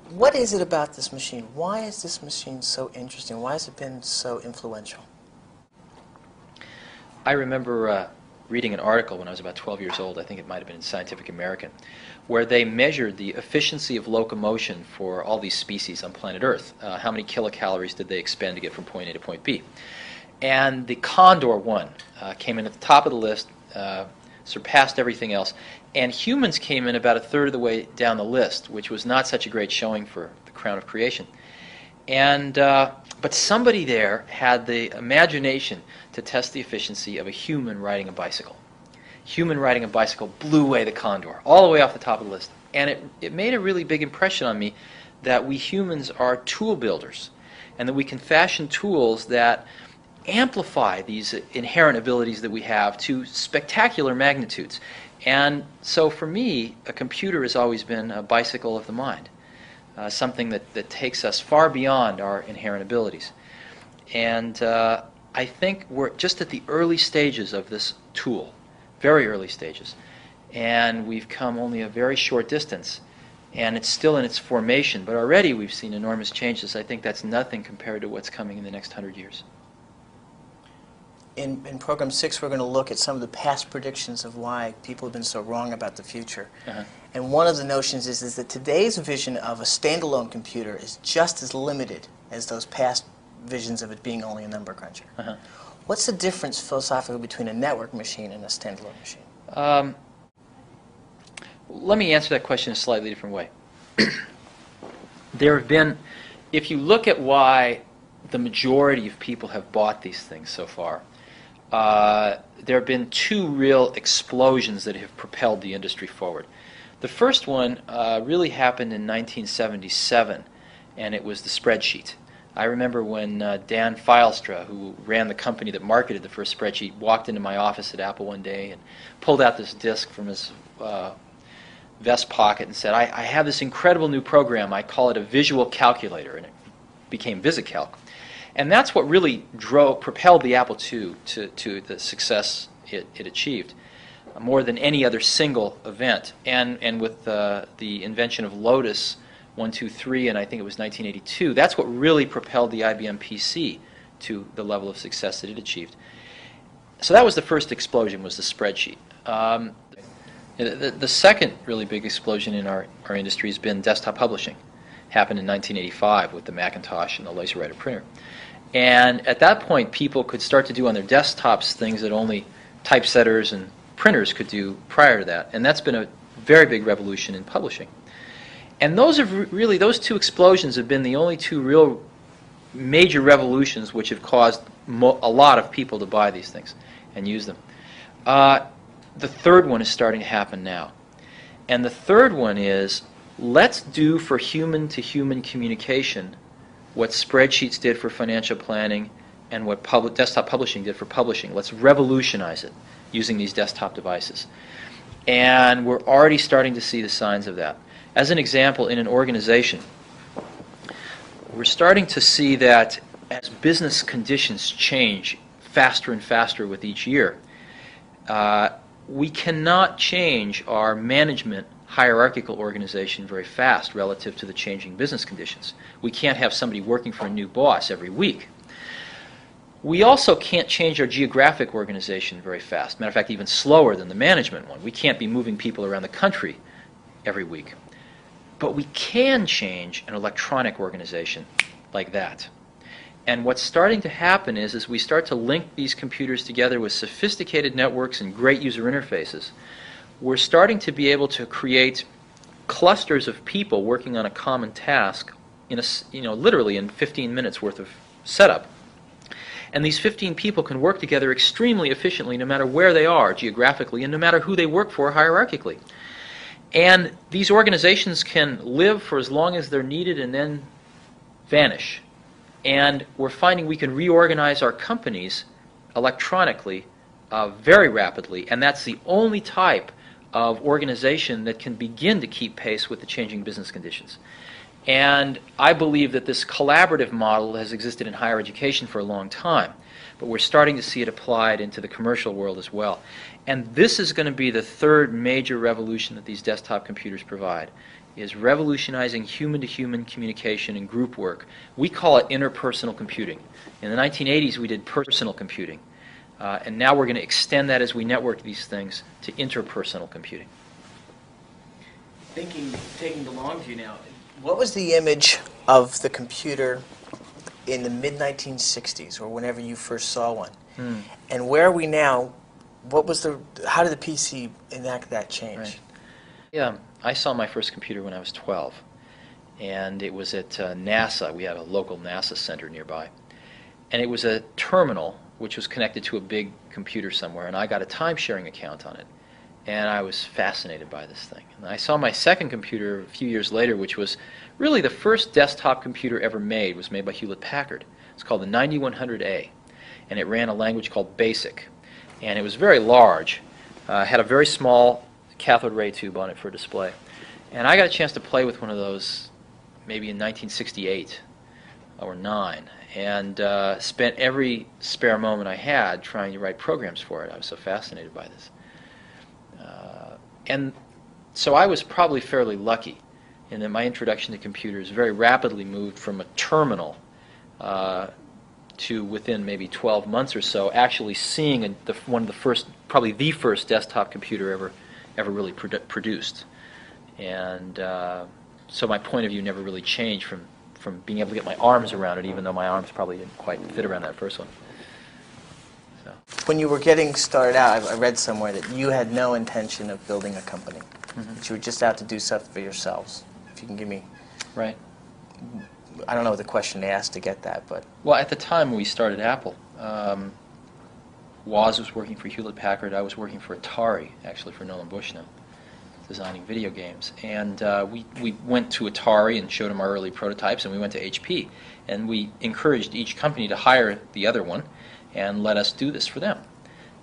What is it about this machine? Why is this machine so interesting? Why has it been so influential? I remember reading an article when I was about 12 years old, I think it might have been in Scientific American, where they measured the efficiency of locomotion for all these species on planet Earth. How many kilocalories did they expend to get from point A to point B? And the condor won, came in at the top of the list, surpassed everything else. And humans came in about a third of the way down the list, which was not such a great showing for the crown of creation. And but somebody there had the imagination to test the efficiency of a human riding a bicycle. Human riding a bicycle blew away the condor, all the way off the top of the list. And it made a really big impression on me that we humans are tool builders, and that we can fashion tools that amplify these inherent abilities that we have to spectacular magnitudes. And so for me, a computer has always been a bicycle of the mind. Something that takes us far beyond our inherent abilities. And I think we're just at the early stages of this tool, very early stages. And we've come only a very short distance, and it's still in its formation, but already we've seen enormous changes. I think that's nothing compared to what's coming in the next 100 years. In Program 6, we're going to look at some of the past predictions of why people have been so wrong about the future. And one of the notions is that today's vision of a standalone computer is just as limited as those past visions of it being only a number cruncher. What's the difference philosophically between a network machine and a standalone machine? Let me answer that question in a slightly different way. There have been, if you look at why the majority of people have bought these things so far, there have been two real explosions that have propelled the industry forward. The first one really happened in 1977, and it was the spreadsheet. I remember when Dan Filestra, who ran the company that marketed the first spreadsheet, walked into my office at Apple one day and pulled out this disk from his vest pocket and said, I have this incredible new program. I call it a visual calculator, and it became VisiCalc. And that's what really propelled the Apple II to the success it achieved, more than any other single event. And with the invention of Lotus 123, and I think it was 1982, that's what really propelled the IBM PC to the level of success that it achieved. So that was the first explosion, was the spreadsheet. The second really big explosion in our industry has been desktop publishing. Happened in 1985 with the Macintosh and the LaserWriter printer. And at that point, people could start to do on their desktops things that only typesetters and printers could do prior to that. And that's been a very big revolution in publishing. And those two explosions have been the only two real major revolutions which have caused a lot of people to buy these things and use them. The third one is starting to happen now. And the third one is, let's do for human-to-human communication what spreadsheets did for financial planning and what desktop publishing did for publishing. Let's revolutionize it using these desktop devices. And we're already starting to see the signs of that. As an example, in an organization, we're starting to see that as business conditions change faster and faster with each year, we cannot change our management hierarchical organization very fast relative to the changing business conditions. We can't have somebody working for a new boss every week. We also can't change our geographic organization very fast. Matter of fact, even slower than the management one. We can't be moving people around the country every week. But we can change an electronic organization like that. And what's starting to happen is, as we start to link these computers together with sophisticated networks and great user interfaces, we're starting to be able to create clusters of people working on a common task in literally in 15 minutes worth of setup. And these 15 people can work together extremely efficiently no matter where they are geographically and no matter who they work for hierarchically. And these organizations can live for as long as they're needed and then vanish. And we're finding we can reorganize our companies electronically very rapidly, and that's the only type of organization that can begin to keep pace with the changing business conditions. And I believe that this collaborative model has existed in higher education for a long time, but we're starting to see it applied into the commercial world as well. And this is going to be the third major revolution that these desktop computers provide, is revolutionizing human-to-human communication and group work. We call it interpersonal computing. In the 1980s, we did personal computing. And now we're going to extend that as we network these things to interpersonal computing. Taking the long view now, what was the image of the computer in the mid-1960s or whenever you first saw one? And where are we now? How did the PC enact that change? Right. Yeah, I saw my first computer when I was 12, and it was at NASA. We had a local NASA center nearby, and it was a terminal which was connected to a big computer somewhere, and I got a time-sharing account on it, and I was fascinated by this thing. And I saw my second computer a few years later, which was really the first desktop computer ever made. It was made by Hewlett-Packard. It's called the 9100A, and it ran a language called BASIC, and it was very large, had a very small cathode ray tube on it for display. And I got a chance to play with one of those maybe in 1968 or 9, and spent every spare moment I had trying to write programs for it. I was so fascinated by this. And so I was probably fairly lucky in that my introduction to computers very rapidly moved from a terminal to within maybe 12 months or so actually seeing one of the first, probably the first desktop computer ever really produced. And so my point of view never really changed from being able to get my arms around it, even though my arms probably didn't quite fit around that first one. So. When you were getting started out, I read somewhere that you had no intention of building a company, that you were just out to do stuff for yourselves. If you can give me... Right. I don't know the question they asked to get that, but... Well, at the time we started Apple, Woz was working for Hewlett-Packard. I was working for Atari, actually for Nolan Bushnell, designing video games. And we went to Atari and showed them our early prototypes, and we went to HP. And we encouraged each company to hire the other one and let us do this for them.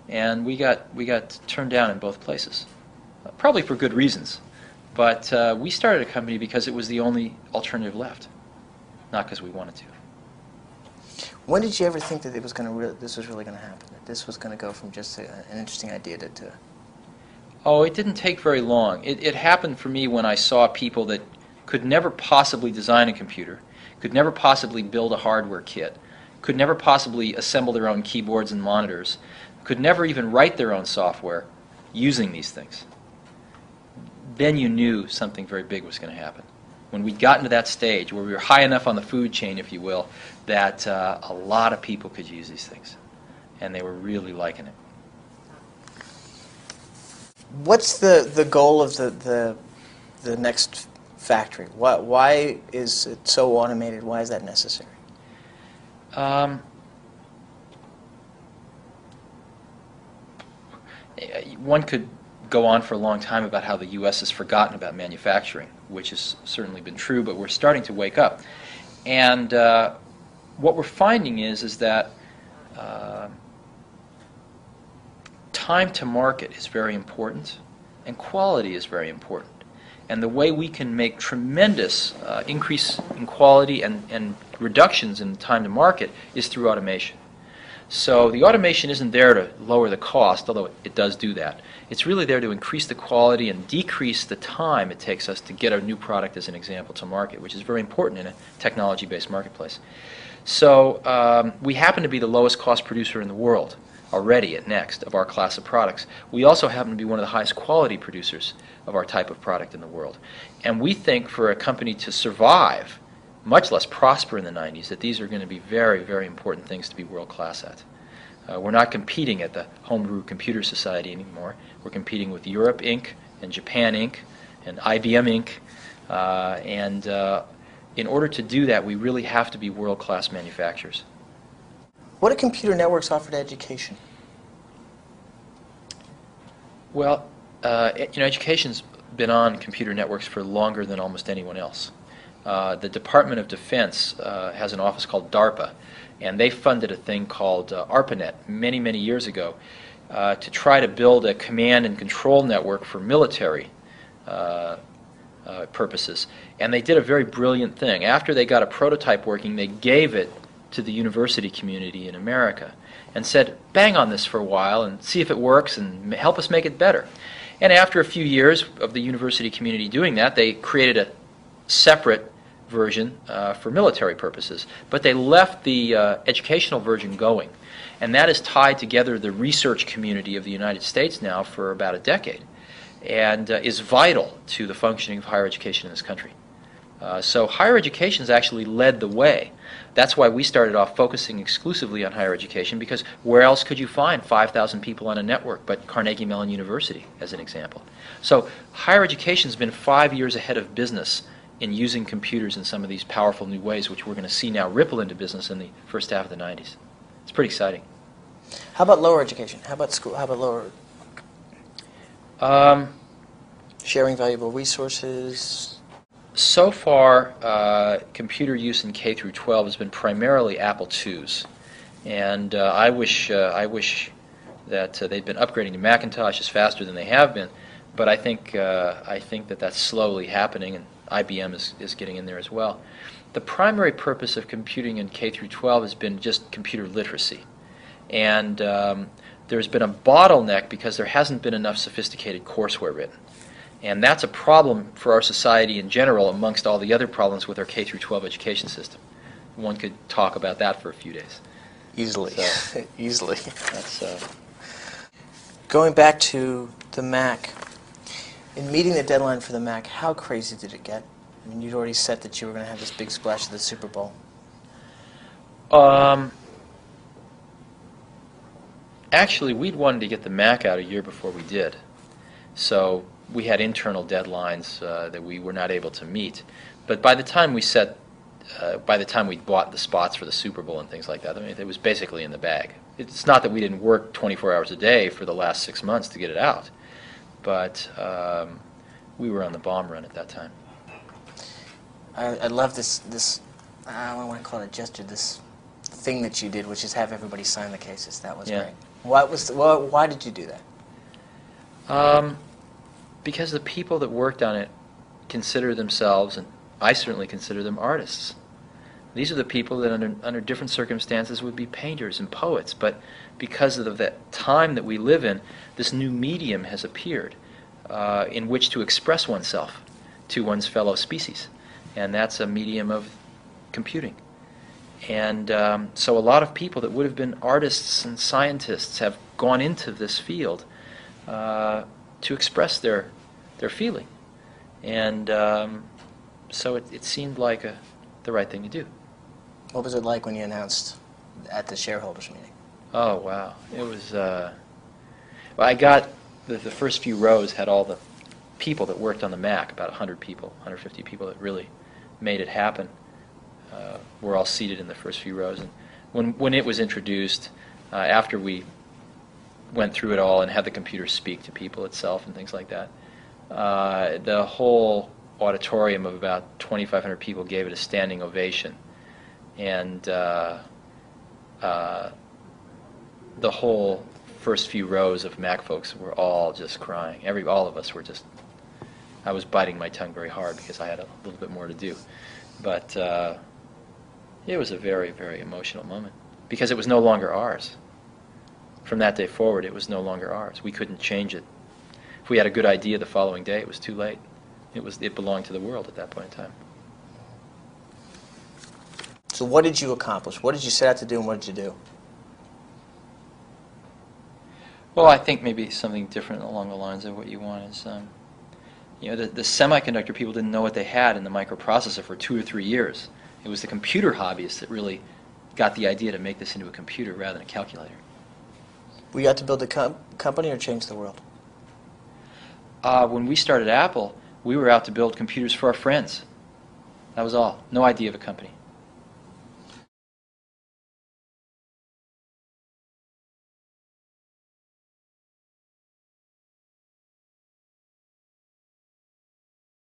And we got turned down in both places, probably for good reasons. But we started a company because it was the only alternative left, not because we wanted to. When did you ever think that this was really going to happen? That this was going to go from just an interesting idea to... Oh, it didn't take very long. It happened for me when I saw people that could never possibly design a computer, could never possibly build a hardware kit, could never possibly assemble their own keyboards and monitors, could never even write their own software using these things. Then you knew something very big was going to happen. When we got into that stage where we were high enough on the food chain, if you will, that a lot of people could use these things, and they were really liking it. What's the goal of the next factory? Why is it so automated? Why is that necessary? One could go on for a long time about how the U.S. has forgotten about manufacturing, which has certainly been true, but we're starting to wake up. And what we're finding is that time to market is very important, and quality is very important. And the way we can make tremendous increase in quality and reductions in time to market is through automation. So the automation isn't there to lower the cost, although it does do that. It's really there to increase the quality and decrease the time it takes us to get a new product, as an example, to market, which is very important in a technology-based marketplace. So we happen to be the lowest cost producer in the world already at Next of our class of products. We also happen to be one of the highest quality producers of our type of product in the world. And we think for a company to survive, much less prosper in the 90s, that these are going to be very, very important things to be world-class at. We're not competing at the Homebrew Computer Society anymore. We're competing with Europe Inc. and Japan Inc. and IBM Inc. In order to do that, we really have to be world-class manufacturers. What do computer networks offer to education? Well, education's been on computer networks for longer than almost anyone else. The Department of Defense has an office called DARPA, and they funded a thing called ARPANET many, many years ago to try to build a command and control network for military purposes. And they did a very brilliant thing. After they got a prototype working, they gave it to the university community in America and said, bang on this for a while and see if it works and help us make it better. And after a few years of the university community doing that, they created a separate version for military purposes. But they left the educational version going. And that has tied together the research community of the United States now for about a decade, and is vital to the functioning of higher education in this country. So higher education has actually led the way. That's why we started off focusing exclusively on higher education, because where else could you find 5,000 people on a network but Carnegie Mellon University, as an example? So higher education has been 5 years ahead of business in using computers in some of these powerful new ways, which we're going to see now ripple into business in the first half of the 90s. It's pretty exciting. How about lower education? How about school? How about lower? Sharing valuable resources. So far, computer use in K through 12 has been primarily Apple IIs, and I wish that they'd been upgrading to Macintoshes faster than they have been. But I think that that's slowly happening, and IBM is getting in there as well. The primary purpose of computing in K through 12 has been just computer literacy, and there's been a bottleneck because there hasn't been enough sophisticated courseware written. And that's a problem for our society in general, amongst all the other problems with our K through 12 education system. One could talk about that for a few days. Easily. So, Easily. that's, Going back to the Mac, in meeting the deadline for the Mac, how crazy did it get? I mean, you'd already said that you were going to have this big splash at the Super Bowl. Actually, we'd wanted to get the Mac out a year before we did. So we had internal deadlines that we were not able to meet. But by the time we bought the spots for the Super Bowl and things like that, I mean, it was basically in the bag. It's not that we didn't work 24 hours a day for the last 6 months to get it out, but we were on the bomb run at that time. I love this I don't want to call it a gesture, this thing that you did, which is have everybody sign the cases. That was great. Why did you do that? Because the people that worked on it consider themselves, and I certainly consider them, artists. These are the people that under different circumstances would be painters and poets, but because of the time that we live in, this new medium has appeared in which to express oneself to one's fellow species, and that's a medium of computing. And so a lot of people that would have been artists and scientists have gone into this field to express their feeling, and so it seemed like the right thing to do. What was it like when you announced at the shareholders meeting? Oh wow, it was. Well, I got the first few rows had all the people that worked on the Mac, about 100 people, 150 people that really made it happen. Were all seated in the first few rows, and when it was introduced, after we went through it all and had the computer speak to people itself and things like that, the whole auditorium of about 2,500 people gave it a standing ovation, and the whole first few rows of Mac folks were all just crying. All of us were just. I was biting my tongue very hard because I had a little bit more to do, but it was a very, very emotional moment because it was no longer ours. From that day forward, it was no longer ours. We couldn't change it. If we had a good idea the following day, it was too late. It belonged to the world at that point in time. So what did you accomplish? What did you set out to do, and what did you do? Well, I think maybe something different along the lines of what you want is, the semiconductor people didn't know what they had in the microprocessor for 2 or 3 years. It was the computer hobbyists that really got the idea to make this into a computer rather than a calculator. Were you out to build a company or change the world? When we started Apple, we were out to build computers for our friends. That was all. No idea of a company.